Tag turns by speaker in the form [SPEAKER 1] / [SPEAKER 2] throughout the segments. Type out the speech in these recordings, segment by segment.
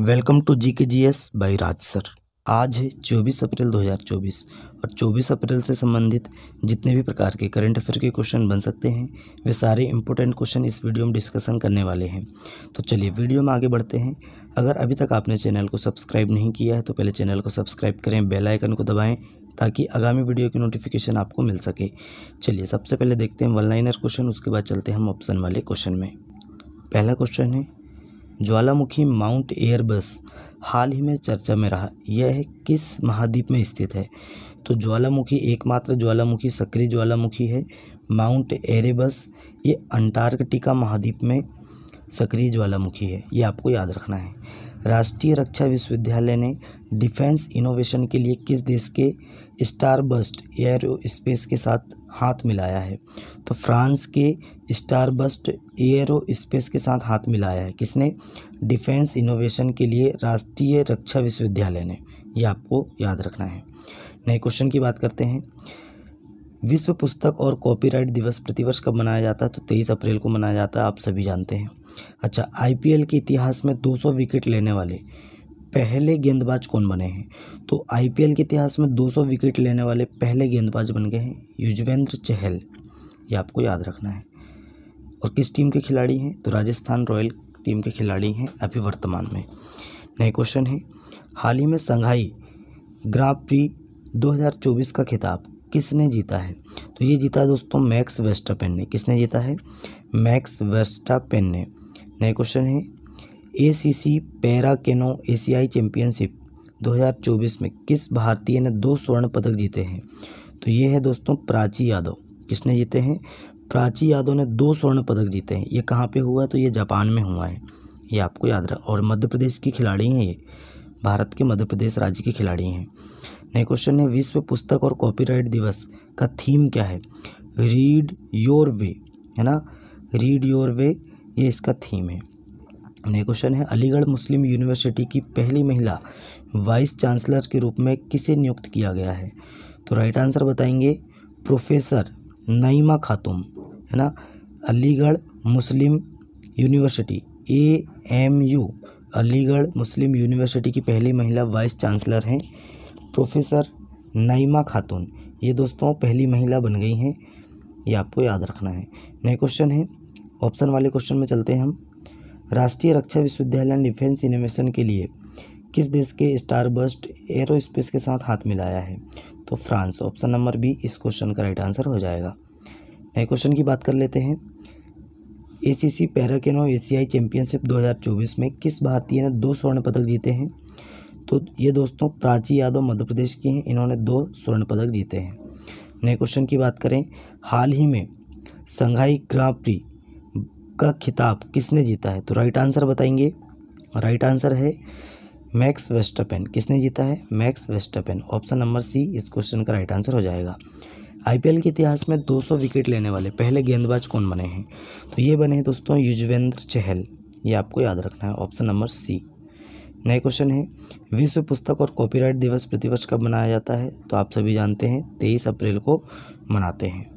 [SPEAKER 1] Welcome to GKGS by Raj sir. आज है 24 अप्रैल 2024 और 24 अप्रैल से संबंधित जितने भी प्रकार के करंट अफेयर के क्वेश्चन बन सकते हैं वे सारे इंपॉर्टेंट क्वेश्चन इस वीडियो में डिस्कशन करने वाले हैं। तो चलिए वीडियो में आगे बढ़ते हैं। अगर अभी तक आपने चैनल को सब्सक्राइब नहीं किया है तो पहले चैनल को सब्सक्राइब करें, बेल आइकन को दबाएँ ताकि आगामी वीडियो की नोटिफिकेशन आपको मिल सके। चलिए सबसे पहले देखते हैं वन लाइनर क्वेश्चन, उसके बाद चलते हैं हम ऑप्शन वाले क्वेश्चन में। पहला क्वेश्चन है, ज्वालामुखी माउंट एयरबस हाल ही में चर्चा में रहा, यह किस महाद्वीप में स्थित है? तो ज्वालामुखी एकमात्र ज्वालामुखी सक्रिय ज्वालामुखी है माउंट एरेबस, ये अंटार्कटिका महाद्वीप में सक्रिय ज्वालामुखी है, ये आपको याद रखना है। राष्ट्रीय रक्षा विश्वविद्यालय ने डिफेंस इनोवेशन के लिए किस देश के स्टारबस्ट एयरोस्पेस के साथ हाथ मिलाया है? तो फ्रांस के स्टारबस्ट एयरोस्पेस के साथ हाथ मिलाया है। किसने? डिफेंस इनोवेशन के लिए राष्ट्रीय रक्षा विश्वविद्यालय ने, ये आपको याद रखना है। नए क्वेश्चन की बात करते हैं। विश्व पुस्तक और कॉपीराइट दिवस प्रतिवर्ष कब मनाया जाता है? तो 23 अप्रैल को मनाया जाता है, आप सभी जानते हैं। अच्छा, IPL के इतिहास में 200 विकेट लेने वाले पहले गेंदबाज कौन बने हैं? तो IPL के इतिहास में 200 विकेट लेने वाले पहले गेंदबाज बन गए हैं युजवेंद्र चहल, ये आपको याद रखना है। और किस टीम के खिलाड़ी हैं? तो राजस्थान रॉयल टीम के खिलाड़ी हैं अभी वर्तमान में। नए क्वेश्चन है, हाल ही में शंघाई ग्रां प्री 2024 का खिताब किसने जीता है? तो ये जीता है दोस्तों मैक्स वर्स्टापेन ने। किसने जीता है? मैक्स वर्स्टापेन ने। नए क्वेश्चन है, ACC पैरा केनो एशियाई चैंपियनशिप 2024 में किस भारतीय ने 2 स्वर्ण पदक जीते हैं? तो ये है दोस्तों प्राची यादव। किसने जीते हैं? प्राची यादव ने 2 स्वर्ण पदक जीते हैं। ये कहाँ पे हुआ है? तो ये जापान में हुआ है, ये आपको याद रख। और मध्य प्रदेश की खिलाड़ी हैं, ये भारत के मध्य प्रदेश राज्य के खिलाड़ी हैं। नए क्वेश्चन है, विश्व पुस्तक और कॉपीराइट दिवस का थीम क्या है? रीड योर वे, है ना, रीड योर वे, ये इसका थीम है। नए क्वेश्चन है, अलीगढ़ मुस्लिम यूनिवर्सिटी की पहली महिला वाइस चांसलर के रूप में किसे नियुक्त किया गया है? तो राइट आंसर बताएंगे प्रोफेसर नईमा खातून, है ना। अलीगढ़ मुस्लिम यूनिवर्सिटी AMU, अलीगढ़ मुस्लिम यूनिवर्सिटी की पहली महिला वाइस चांसलर हैं प्रोफेसर नईमा खातून। ये दोस्तों पहली महिला बन गई हैं, ये आपको याद रखना है। नए क्वेश्चन है, ऑप्शन वाले क्वेश्चन में चलते हैं हम। राष्ट्रीय रक्षा विश्वविद्यालय ने डिफेंस इनोवेशन के लिए किस देश के स्टारबस्ट एयरोस्पेस के साथ हाथ मिलाया है? तो फ्रांस, ऑप्शन नंबर बी इस क्वेश्चन का राइट आंसर हो जाएगा। नए क्वेश्चन की बात कर लेते हैं। ACC पैरा केनो एशियाई चैंपियनशिप 2024 में किस भारतीय ने 2 स्वर्ण पदक जीते हैं? तो ये दोस्तों प्राची यादव मध्य प्रदेश की हैं, इन्होंने 2 स्वर्ण पदक जीते हैं। नए क्वेश्चन की बात करें, हाल ही में शंघाई ग्रां प्री का खिताब किसने जीता है? तो राइट आंसर बताएंगे। राइट आंसर है मैक्स वर्स्टापेन। किसने जीता है? Max Verstappen, option number C इस क्वेश्चन का राइट आंसर हो जाएगा। IPL के इतिहास में 200 विकेट लेने वाले पहले गेंदबाज कौन बने हैं? तो ये बने हैं दोस्तों युजवेंद्र चहल, ये आपको याद रखना है, ऑप्शन नंबर सी। नए क्वेश्चन है, विश्व पुस्तक और कॉपीराइट दिवस प्रतिवर्ष कब मनाया जाता है? तो आप सभी जानते हैं 23 अप्रैल को मनाते हैं।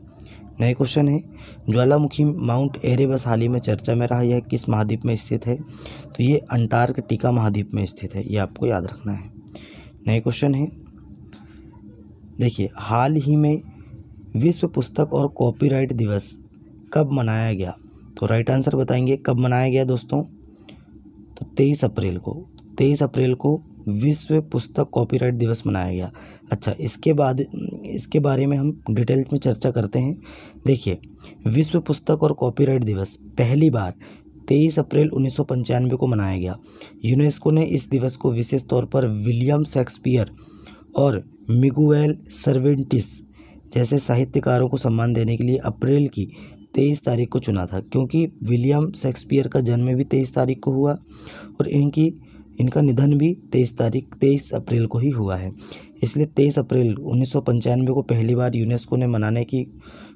[SPEAKER 1] नए क्वेश्चन है, ज्वालामुखी माउंट एरेबस हाल ही में चर्चा में रहा, यह किस महाद्वीप में स्थित है? तो ये अंटार्कटिका महाद्वीप में स्थित है, ये आपको याद रखना है। नए क्वेश्चन है, देखिए हाल ही में विश्व पुस्तक और कॉपीराइट दिवस कब मनाया गया? तो राइट आंसर बताएंगे कब मनाया गया दोस्तों? तो 23 अप्रैल को। 23 अप्रैल को विश्व पुस्तक कॉपीराइट दिवस मनाया गया। अच्छा, इसके बाद इसके बारे में हम डिटेल्स में चर्चा करते हैं। देखिए, विश्व पुस्तक और कॉपीराइट दिवस पहली बार 23 अप्रैल 1995 को मनाया गया। यूनेस्को ने इस दिवस को विशेष तौर पर विलियम शेक्सपियर और मिगुएल सर्वेंटिस जैसे साहित्यकारों को सम्मान देने के लिए अप्रैल की 23 तारीख को चुना था, क्योंकि विलियम शेक्सपियर का जन्म भी 23 तारीख को हुआ और इनका निधन भी 23 अप्रैल को ही हुआ है। इसलिए 23 अप्रैल 1995 को पहली बार यूनेस्को ने मनाने की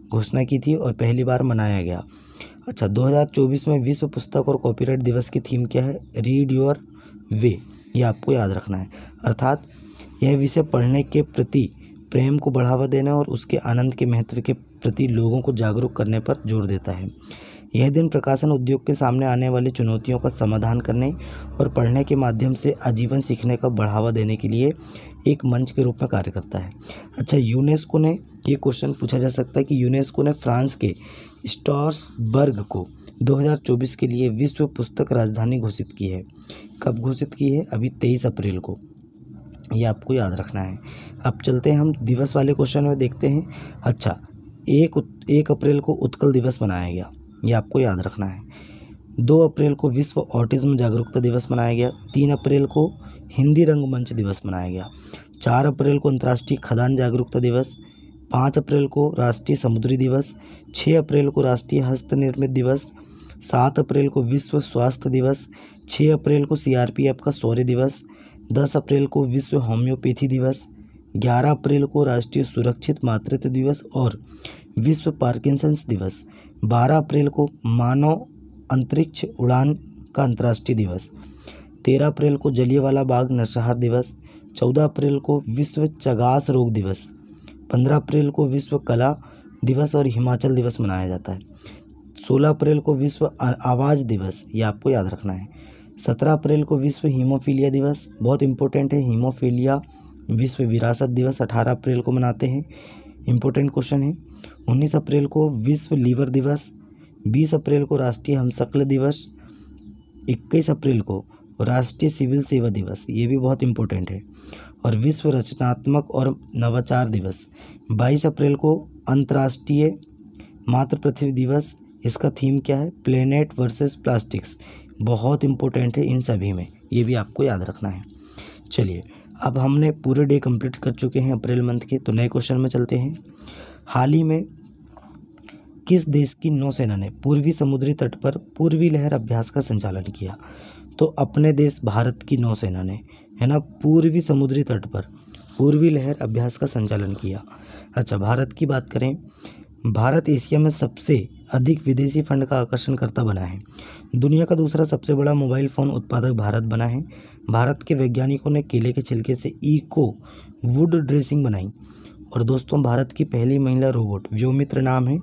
[SPEAKER 1] घोषणा की थी और पहली बार मनाया गया। अच्छा, 2024 में विश्व पुस्तक और कॉपीराइट दिवस की थीम क्या है? रीड योर वे, ये आपको याद रखना है। अर्थात यह विषय पढ़ने के प्रति प्रेम को बढ़ावा देने और उसके आनंद के महत्व के प्रति लोगों को जागरूक करने पर जोर देता है। यह दिन प्रकाशन उद्योग के सामने आने वाली चुनौतियों का समाधान करने और पढ़ने के माध्यम से आजीवन सीखने का बढ़ावा देने के लिए एक मंच के रूप में कार्य करता है। अच्छा, यूनेस्को ने, ये क्वेश्चन पूछा जा सकता है कि यूनेस्को ने फ्रांस के स्ट्रासबर्ग को 2024 के लिए विश्व पुस्तक राजधानी घोषित की है। कब घोषित की है? अभी 23 अप्रैल को। ये आपको याद रखना है। अब चलते हैं हम दिवस वाले क्वेश्चन में, देखते हैं। अच्छा, 1 अप्रैल को उत्कल दिवस मनाया गया, ये आपको याद रखना है। 2 अप्रैल को विश्व ऑटिज्म जागरूकता दिवस मनाया गया। 3 अप्रैल को हिंदी रंगमंच दिवस मनाया गया। 4 अप्रैल को अंतर्राष्ट्रीय खदान जागरूकता दिवस। 5 अप्रैल को राष्ट्रीय समुद्री दिवस। 6 अप्रैल को राष्ट्रीय हस्तनिर्मित दिवस। 7 अप्रैल को विश्व स्वास्थ्य दिवस। 6 अप्रैल को सीआरपीएफ का शौर्य दिवस। 10 अप्रैल को विश्व होम्योपैथी दिवस। 11 अप्रैल को राष्ट्रीय सुरक्षित मातृत्व दिवस और विश्व पार्किंसंस दिवस। 12 अप्रैल को मानव अंतरिक्ष उड़ान का अंतर्राष्ट्रीय दिवस। 13 अप्रैल को जलियांवाला बाग नरसंहार दिवस। 14 अप्रैल को विश्व चगास रोग दिवस। 15 अप्रैल को विश्व कला दिवस और हिमाचल दिवस मनाया जाता है। 16 अप्रैल को विश्व आवाज़ दिवस, ये आपको याद रखना है। 17 अप्रैल को विश्व हीमोफीलिया दिवस, बहुत इंपॉर्टेंट है। हीमोफीलिया विश्व विरासत दिवस 18 अप्रैल को मनाते हैं, इंपॉर्टेंट क्वेश्चन है। 19 अप्रैल को विश्व लीवर दिवस। 20 अप्रैल को राष्ट्रीय हमशक्ल दिवस। 21 अप्रैल को राष्ट्रीय सिविल सेवा दिवस, ये भी बहुत इंपॉर्टेंट है। और विश्व रचनात्मक और नवाचार दिवस। 22 अप्रैल को अंतर्राष्ट्रीय मातृ पृथ्वी दिवस, इसका थीम क्या है? प्लेनेट वर्सेस प्लास्टिक्स, बहुत इंपॉर्टेंट है इन सभी में, ये भी आपको याद रखना है। चलिए, अब हमने पूरे डे कंप्लीट कर चुके हैं अप्रैल मंथ के, तो नए क्वेश्चन में चलते हैं। हाल ही में किस देश की नौसेना ने पूर्वी समुद्री तट पर पूर्वी लहर अभ्यास का संचालन किया? तो अपने देश भारत की नौसेना ने, है ना, पूर्वी समुद्री तट पर पूर्वी लहर अभ्यास का संचालन किया। अच्छा, भारत की बात करें, भारत एशिया में सबसे अधिक विदेशी फंड का आकर्षणकर्ता बना है। दुनिया का दूसरा सबसे बड़ा मोबाइल फ़ोन उत्पादक भारत बना है। भारत के वैज्ञानिकों ने केले के छिलके से इको वुड ड्रेसिंग बनाई। और दोस्तों, भारत की पहली महिला रोबोट व्योमित्र नाम है,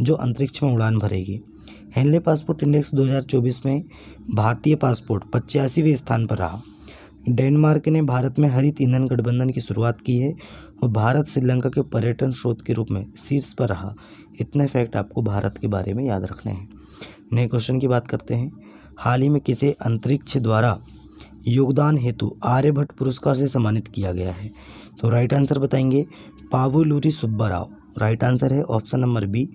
[SPEAKER 1] जो अंतरिक्ष में उड़ान भरेगी। हेनले पासपोर्ट इंडेक्स 2024 में भारतीय पासपोर्ट 85वें स्थान पर रहा। डेनमार्क ने भारत में हरित ईंधन गठबंधन की शुरुआत की है और भारत श्रीलंका के पर्यटन स्रोत के रूप में शीर्ष पर रहा। इतने फैक्ट आपको भारत के बारे में याद रखने हैं। नए क्वेश्चन की बात करते हैं। हाल ही में किसे अंतरिक्ष द्वारा योगदान हेतु आर्यभट्ट पुरस्कार से सम्मानित किया गया है? तो राइट आंसर बताएंगे पावुलुरी सुब्बाराव। राइट आंसर है ऑप्शन नंबर बी,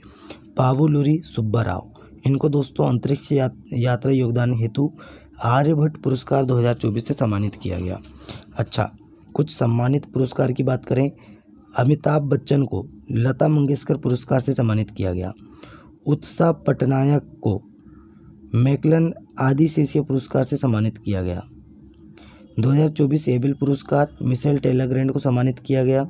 [SPEAKER 1] पावुलुरी सुब्बाराव। इनको दोस्तों अंतरिक्ष यात्रा योगदान हेतु आर्यभट्ट पुरस्कार 2024 से सम्मानित किया गया। अच्छा, कुछ सम्मानित पुरस्कार की बात करें, अमिताभ बच्चन को लता मंगेशकर पुरस्कार से सम्मानित किया गया। उत्साह पटनायक को मैकलन आदिशेषीय पुरस्कार से सम्मानित किया गया। 2024 एबेल पुरस्कार मिशेल टेलरग्रैंड को सम्मानित किया गया।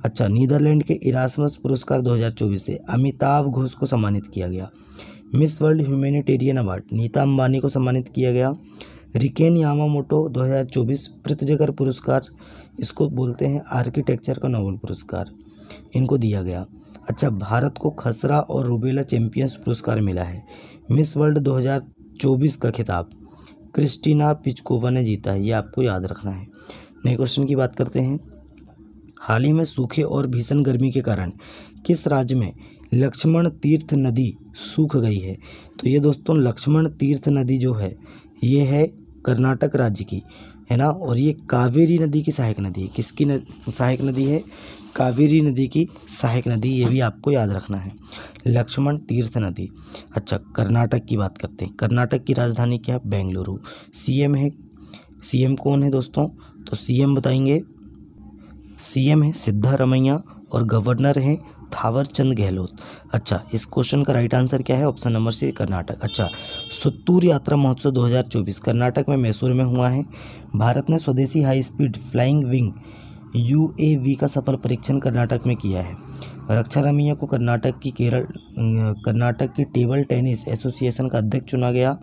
[SPEAKER 1] अच्छा, नीदरलैंड के इरास्मस पुरस्कार 2024 से अमिताभ घोष को सम्मानित किया गया। Miss World humanitarian award Nita Ambani को सम्मानित किया गया। रिकेन यामामोटो 2024 प्रित्जकर पुरस्कार, इसको बोलते हैं आर्किटेक्चर का नोबेल पुरस्कार, इनको दिया गया। अच्छा, भारत को खसरा और रूबेला चैंपियंस पुरस्कार मिला है। मिस वर्ल्ड 2024 का खिताब क्रिस्टीना पिचकोवा ने जीता है, ये आपको याद रखना है। नए क्वेश्चन की बात करते हैं। हाल ही में सूखे और भीषण गर्मी के कारण किस राज्य में लक्ष्मण तीर्थ नदी सूख गई है? तो ये दोस्तों लक्ष्मण तीर्थ नदी जो है, ये है कर्नाटक राज्य की, है ना, और ये कावेरी नदी की सहायक नदी है। किसकी सहायक नदी है? कावेरी नदी की सहायक नदी, ये भी आपको याद रखना है, लक्ष्मण तीर्थ नदी। अच्छा, कर्नाटक की बात करते हैं। कर्नाटक की राजधानी क्या है? बेंगलुरु। सीएम है, सीएम कौन है दोस्तों? तो सीएम बताएंगे, सीएम है सिद्धारमैया और गवर्नर हैं थावरचंद गहलोत। अच्छा, इस क्वेश्चन का राइट आंसर क्या है? Option number C, Karnataka. अच्छा, सुत्तूर यात्रा महोत्सव 2024 कर्नाटक में मैसूर में हुआ है। भारत ने स्वदेशी high speed flying wing UAV का सफल परीक्षण कर्नाटक में किया है। रक्षारामैया को कर्नाटक की टेबल टेनिस एसोसिएशन का अध्यक्ष चुना गया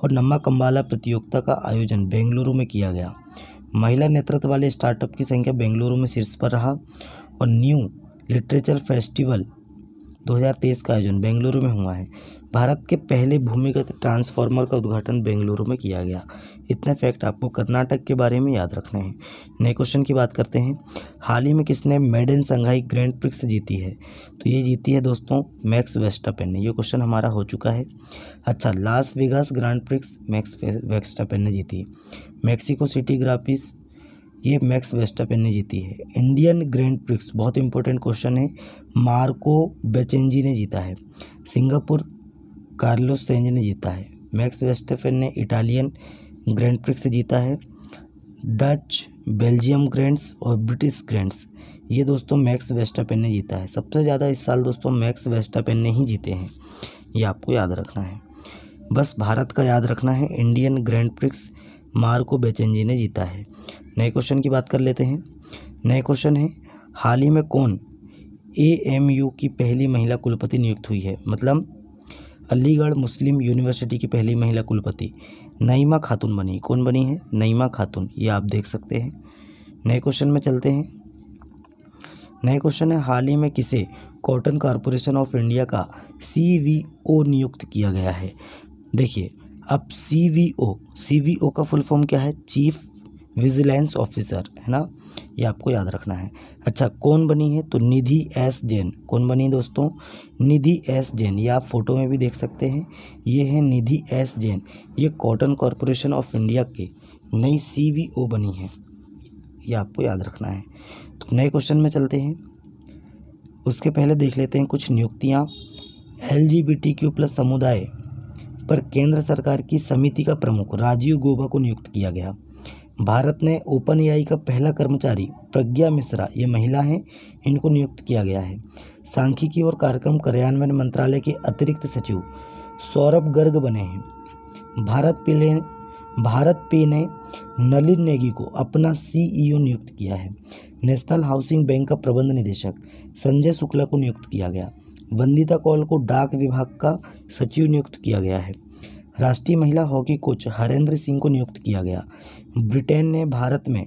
[SPEAKER 1] और नम्मा कंबाला प्रतियोगिता का आयोजन बेंगलुरु में किया गया। महिला नेतृत्व वाले स्टार्टअप की संख्या बेंगलुरु में शीर्ष पर रहा और न्यू लिटरेचर फेस्टिवल 2023 का आयोजन बेंगलुरु में हुआ है। भारत के पहले भूमिगत ट्रांसफार्मर का उद्घाटन बेंगलुरु में किया गया। इतने फैक्ट आपको कर्नाटक के बारे में याद रखने हैं। नए क्वेश्चन की बात करते हैं। हाल ही में किसने made in Shanghai grand prix जीती है? तो ये जीती है दोस्तों मैक्स वेस्टरपेन ने। ये क्वेश्चन हमारा हो चुका है। अच्छा, Las Vegas grand prix max Verstappen ने जीती। मैक्सिको सिटी ग्रापीस ये मैक्स वेस्टरपेन ने जीती है। इंडियन ग्रैंड प्रिक्स बहुत इंपॉर्टेंट क्वेश्चन है, मार्को बेचेंजी ने जीता है। सिंगापुर कार्लोस सेंज ने जीता है। मैक्स वेस्टरपेन ने इटालियन ग्रैंड प्रिक्स जीता है। डच, बेल्जियम ग्रैंड्स और ब्रिटिश ग्रैंड्स ये दोस्तों मैक्स वेस्टरपेन ने जीता है। सबसे ज़्यादा इस साल दोस्तों मैक्स वेस्टरपेन ने ही जीते हैं, ये आपको याद रखना है। बस भारत का याद रखना है, इंडियन ग्रैंड प्रिक्स मार्को बेचेंजी ने जीता है। नए क्वेश्चन की बात कर लेते हैं। नए क्वेश्चन है, हाल ही में कौन AMU की पहली महिला कुलपति नियुक्त हुई है? मतलब अलीगढ़ मुस्लिम यूनिवर्सिटी की पहली महिला कुलपति नईमा खातून बनी। कौन बनी है? नईमा खातून, ये आप देख सकते हैं। नए क्वेश्चन में चलते हैं। नए क्वेश्चन है, हाल ही में किसे कॉटन कॉरपोरेशन ऑफ इंडिया का CVO नियुक्त किया गया है? देखिए, अब CVO का फुल फॉर्म क्या है? चीफ विजिलेंस ऑफिसर, है ना, ये आपको याद रखना है। अच्छा, कौन बनी है? तो निधि S जैन। कौन बनी दोस्तों? निधि S जैन, ये आप फोटो में भी देख सकते हैं, ये है निधि S जैन। ये कॉटन कॉरपोरेशन ऑफ इंडिया की नई CVO बनी है, ये आपको याद रखना है। तो नए क्वेश्चन में चलते हैं। उसके पहले देख लेते हैं कुछ नियुक्तियाँ। LGBTQ+ समुदाय पर केंद्र सरकार की समिति का प्रमुख राजीव गौबा को नियुक्त किया गया। भारत ने OpenAI का पहला कर्मचारी प्रज्ञा मिश्रा, ये महिला हैं, इनको नियुक्त किया गया है। सांख्यिकी और कार्यक्रम कार्यान्वयन मंत्रालय के अतिरिक्त सचिव सौरभ गर्ग बने हैं। भारत पे ने नलिन नेगी को अपना CEO नियुक्त किया है। नेशनल हाउसिंग बैंक का प्रबंध निदेशक संजय शुक्ला को नियुक्त किया गया। वंदिता कौल को डाक विभाग का सचिव नियुक्त किया गया है। राष्ट्रीय महिला हॉकी कोच हरेंद्र सिंह को नियुक्त किया गया। ब्रिटेन ने भारत में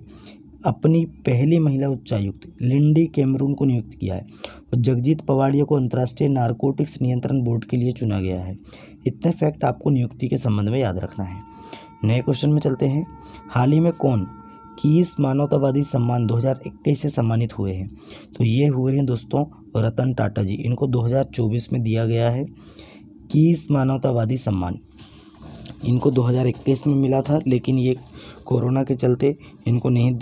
[SPEAKER 1] अपनी पहली महिला उच्चायुक्त लिंडी कैमरून को नियुक्त किया है और जगजीत पवाड़िया को अंतर्राष्ट्रीय नारकोटिक्स नियंत्रण बोर्ड के लिए चुना गया है। इतने फैक्ट आपको नियुक्ति के संबंध में याद रखना है। नए क्वेश्चन में चलते हैं। हाल ही में कौन किस मानवतावादी सम्मान 2021 से सम्मानित हुए हैं? तो ये हुए हैं दोस्तों रतन टाटा जी। इनको 2024 में दिया गया है किस मानवतावादी सम्मान। इनको 2021 में मिला था, लेकिन ये कोरोना के चलते इनको नहीं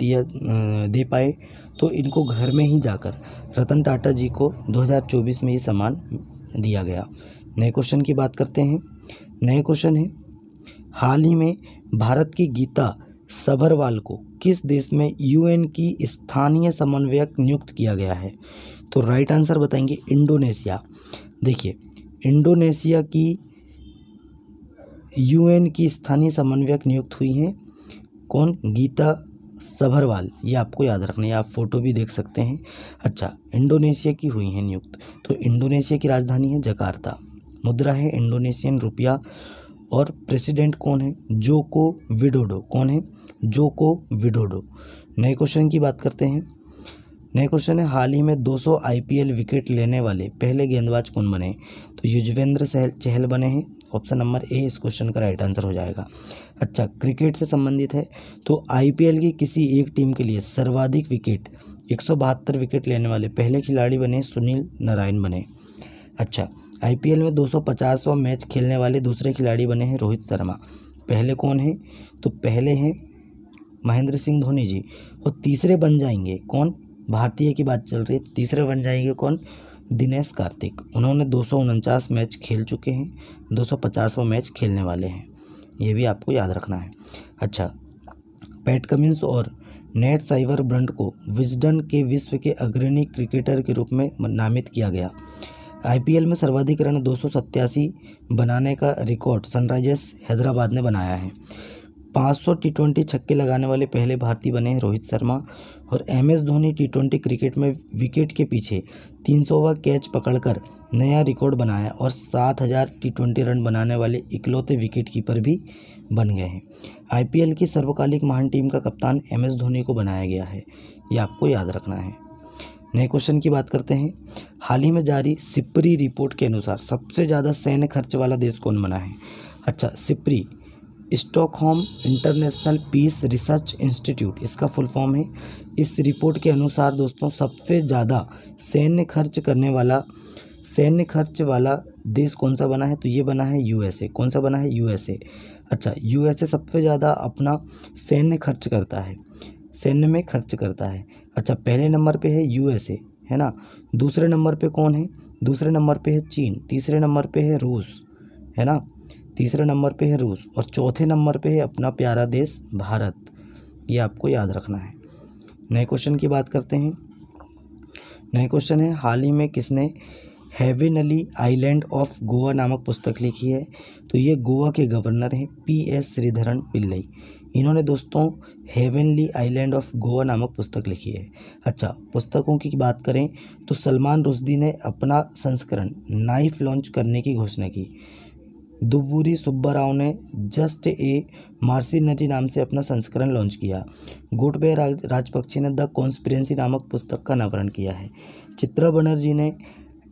[SPEAKER 1] दे पाए, तो इनको घर में ही जाकर रतन टाटा जी को 2024 में ये सम्मान दिया गया। नए क्वेश्चन की बात करते हैं। नए क्वेश्चन है, हाल ही में भारत की गीता सभरवाल को किस देश में UN की स्थानीय समन्वयक नियुक्त किया गया है? तो राइट आंसर बताएंगे इंडोनेशिया। देखिए, इंडोनेशिया की UN की स्थानीय समन्वयक नियुक्त हुई हैं कौन? गीता सभरवाल, ये आपको याद रखना है, आप फोटो भी देख सकते हैं। अच्छा, इंडोनेशिया की हुई हैं नियुक्त। तो इंडोनेशिया की राजधानी है जकार्ता। मुद्रा है इंडोनेशियन रुपया और प्रेसिडेंट कौन है? Joko Widodo. कौन है? Joko Widodo. नए क्वेश्चन की बात करते हैं। नए क्वेश्चन है, हाल ही में 200 IPL विकेट लेने वाले पहले गेंदबाज कौन बने? तो युजवेंद्र चहल बने हैं। ऑप्शन नंबर ए इस क्वेश्चन का राइट आंसर हो जाएगा। अच्छा, क्रिकेट से संबंधित है तो IPL की किसी एक टीम के लिए सर्वाधिक विकेट 172 विकेट लेने वाले पहले खिलाड़ी बने सुनील नारायण बने। अच्छा, IPL में 250वां मैच खेलने वाले दूसरे खिलाड़ी बने हैं रोहित शर्मा। पहले कौन है? तो पहले हैं महेंद्र सिंह धोनी जी। और तीसरे बन जाएंगे कौन? भारतीय की बात चल रही है, तीसरे बन जाएंगे कौन? दिनेश कार्तिक। उन्होंने 249 मैच खेल चुके हैं, 250वां मैच खेलने वाले हैं, ये भी आपको याद रखना है। अच्छा, पैट कमिंस और नेट साइवर ब्रंट को विजडन के विश्व के अग्रणी क्रिकेटर के रूप में नामित किया गया। IPL में सर्वाधिक रन 287 बनाने का रिकॉर्ड सनराइजर्स हैदराबाद ने बनाया है। 500 T20 छक्के लगाने वाले पहले भारतीय बने हैं रोहित शर्मा। और MS धोनी T20 क्रिकेट में विकेट के पीछे 300वां कैच पकड़कर नया रिकॉर्ड बनाया और 7000 T20 रन बनाने वाले इकलौते विकेट कीपर भी बन गए हैं। IPL की सर्वकालिक महान टीम का कप्तान MS धोनी को बनाया गया है, ये आपको याद रखना है। नए क्वेश्चन की बात करते हैं। हाल ही में जारी सिप्री रिपोर्ट के अनुसार सबसे ज़्यादा सैन्य खर्च वाला देश कौन बना है? अच्छा, SIPRI Stockholm International Peace Research Institute, इसका फुल फॉर्म है। इस रिपोर्ट के अनुसार दोस्तों सबसे ज़्यादा सैन्य खर्च वाला देश कौन सा बना है? तो ये बना है यूएसए। कौन सा बना है? यूएसए। अच्छा, यूएसए सबसे ज़्यादा अपना सैन्य में खर्च करता है। अच्छा, पहले नंबर पे है यूएसए, है ना। दूसरे नंबर पे कौन है? दूसरे नंबर पे है चीन। तीसरे नंबर पे है रूस, है ना। तीसरे नंबर पे है रूस और चौथे नंबर पे है अपना प्यारा देश भारत। ये आपको याद रखना है। नए क्वेश्चन की बात करते हैं। नए क्वेश्चन है, हाल ही में किसने हेवेनली आइलैंड ऑफ गोवा नामक पुस्तक लिखी है? तो ये गोवा के गवर्नर हैं PS श्रीधरन पिल्लई। इन्होंने दोस्तों हेवेनली आइलैंड ऑफ गोवा नामक पुस्तक लिखी है। अच्छा, पुस्तकों की बात करें तो सलमान रुश्दी ने अपना संस्करण नाइफ लॉन्च करने की घोषणा की। दुव्वूरी सुब्बा राव ने जस्ट ए मार्सिनरी नाम से अपना संस्करण लॉन्च किया। गोटबाय राजपक्षे ने द कॉन्स्पिरेसी नामक पुस्तक का अनावरण किया है। चित्रा बनर्जी ने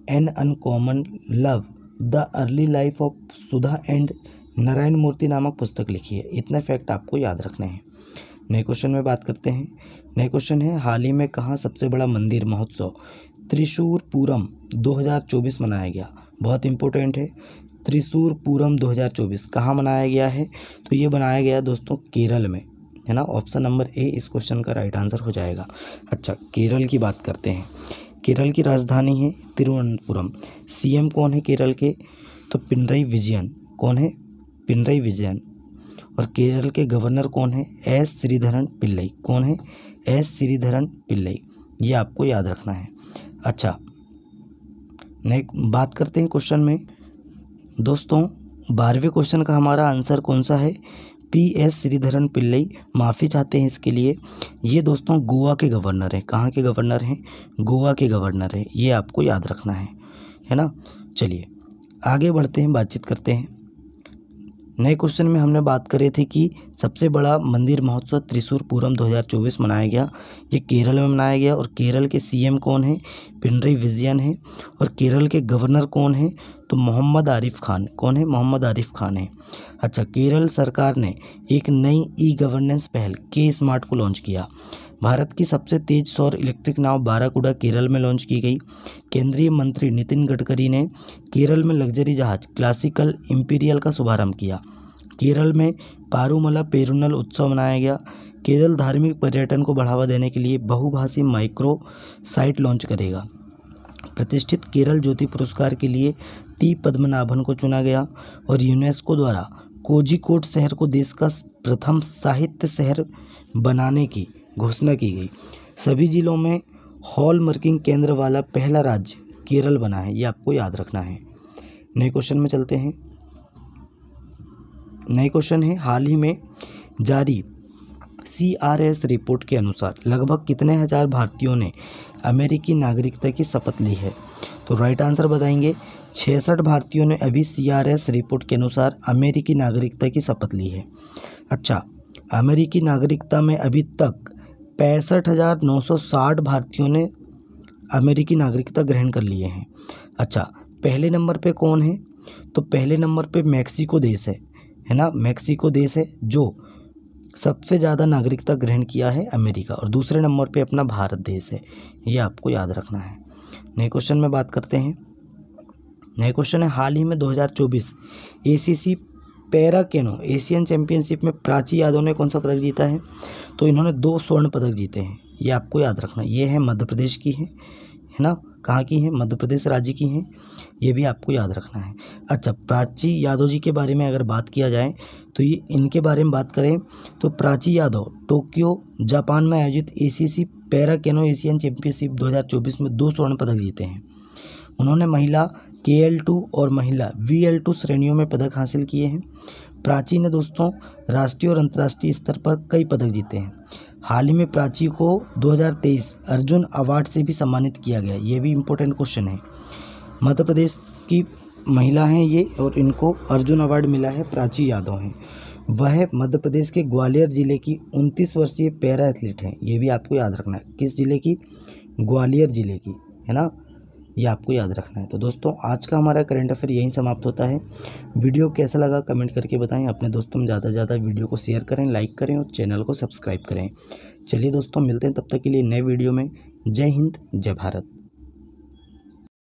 [SPEAKER 1] an uncommon love the early life of Sudha and Narayana Murthy नामक पुस्तक लिखी है। इतने फैक्ट आपको याद रखने हैं। नए क्वेश्चन में बात करते हैं। नए क्वेश्चन है, हाल ही में कहाँ सबसे बड़ा मंदिर महोत्सव त्रिशूर पूरम 2024 मनाया गया? बहुत इंपॉर्टेंट है। त्रिशूर पूरम 2024 कहाँ मनाया गया है? तो ये बनाया गया दोस्तों केरल में, है ना। ऑप्शन नंबर ए इस क्वेश्चन का राइट आंसर हो जाएगा। अच्छा, केरल की बात करते हैं। केरल की राजधानी है तिरुवनंतपुरम। CM कौन है केरल के? तो पिनरई विजयन। कौन है? पिनरई विजयन। और केरल के गवर्नर कौन है? S श्रीधरन पिल्लई। कौन है? S श्रीधरन पिल्लई। ये आपको याद रखना है। अच्छा, नेक्स्ट बात करते हैं क्वेश्चन में। दोस्तों 12वें क्वेश्चन का हमारा आंसर कौन सा है? PS श्रीधरन पिल्लई माफ़ी चाहते हैं इसके लिए। ये दोस्तों गोवा के गवर्नर हैं। कहाँ के गवर्नर हैं? गोवा के गवर्नर हैं। ये आपको याद रखना है ना। चलिए आगे बढ़ते हैं, बातचीत करते हैं। नए क्वेश्चन में हमने बात करी थी कि सबसे बड़ा मंदिर महोत्सव त्रिशूर पूरम 2024 मनाया गया। ये केरल में मनाया गया और केरल के CM कौन है? पिनरई विजयन है। और केरल के गवर्नर कौन है? तो मोहम्मद आरिफ खान। कौन है? मोहम्मद आरिफ खान है। अच्छा, केरल सरकार ने एक नई E-गवर्नेंस पहल के स्मार्ट को लॉन्च किया। भारत की सबसे तेज सौर इलेक्ट्रिक नाव बाराकुडा केरल में लॉन्च की गई। केंद्रीय मंत्री नितिन गडकरी ने केरल में लग्जरी जहाज क्लासिकल इंपीरियल का शुभारंभ किया। केरल में पारूमला पेरुनल उत्सव मनाया गया। केरल धार्मिक पर्यटन को बढ़ावा देने के लिए बहुभाषी माइक्रो साइट लॉन्च करेगा। प्रतिष्ठित केरल ज्योति पुरस्कार के लिए T पद्मनाभन को चुना गया। और यूनेस्को द्वारा कोझिकोड शहर को देश का प्रथम साहित्य शहर बनाने की घोषणा की गई। सभी जिलों में हॉल मार्किंग केंद्र वाला पहला राज्य केरल बना है। ये आपको याद रखना है। नए क्वेश्चन में चलते हैं। नए क्वेश्चन है, हाल ही में जारी CRS रिपोर्ट के अनुसार लगभग कितने हजार भारतीयों ने अमेरिकी नागरिकता की शपथ ली है? तो राइट आंसर बताएंगे 66 भारतीयों ने अभी CRS रिपोर्ट के अनुसार अमेरिकी नागरिकता की शपथ ली है। अच्छा, अमेरिकी नागरिकता में अभी तक 65,960 भारतीयों ने अमेरिकी नागरिकता ग्रहण कर लिए हैं। अच्छा, पहले नंबर पे कौन है? तो पहले नंबर पे मैक्सिको देश है ना। मैक्सिको देश है जो सबसे ज़्यादा नागरिकता ग्रहण किया है अमेरिका। और दूसरे नंबर पे अपना भारत देश है। ये आपको याद रखना है। नए क्वेश्चन में बात करते हैं। नए क्वेश्चन है, हाल ही में 2024 ACC para canoe Asian championship में प्राची यादव ने कौन सा पदक जीता है? तो इन्होंने 2 स्वर्ण पदक जीते हैं। ये आपको याद रखना। ये है मध्य प्रदेश की है ना। कहाँ की हैं? मध्य प्रदेश राज्य की हैं। ये भी आपको याद रखना है। अच्छा, प्राची यादव जी के बारे में अगर बात किया जाए तो ये इनके बारे में बात करें तो प्राची यादव टोक्यो जापान में आयोजित ACC para canoe Asian championship 2024 में 2 स्वर्ण पदक जीते हैं। उन्होंने महिला KL2 और महिला VL2 श्रेणियों में पदक हासिल किए हैं। प्राची ने दोस्तों राष्ट्रीय और अंतर्राष्ट्रीय स्तर पर कई पदक जीते हैं। हाल ही में प्राची को 2023 अर्जुन अवार्ड से भी सम्मानित किया गया। ये भी इम्पोर्टेंट क्वेश्चन है। मध्य प्रदेश की महिला हैं ये और इनको अर्जुन अवार्ड मिला है। प्राची यादव हैं। वह मध्य प्रदेश के ग्वालियर जिले की 29 वर्षीय पैरा एथलीट हैं। ये भी आपको याद रखना है। किस जिले की? ग्वालियर ज़िले की, है ना, ये आपको याद रखना है। तो दोस्तों आज का हमारा करंट अफेयर यहीं समाप्त होता है। वीडियो कैसा लगा कमेंट करके बताएं। अपने दोस्तों में ज़्यादा से ज़्यादा वीडियो को शेयर करें, लाइक करें और चैनल को सब्सक्राइब करें। चलिए दोस्तों मिलते हैं तब तक के लिए नए वीडियो में। जय हिंद, जय भारत।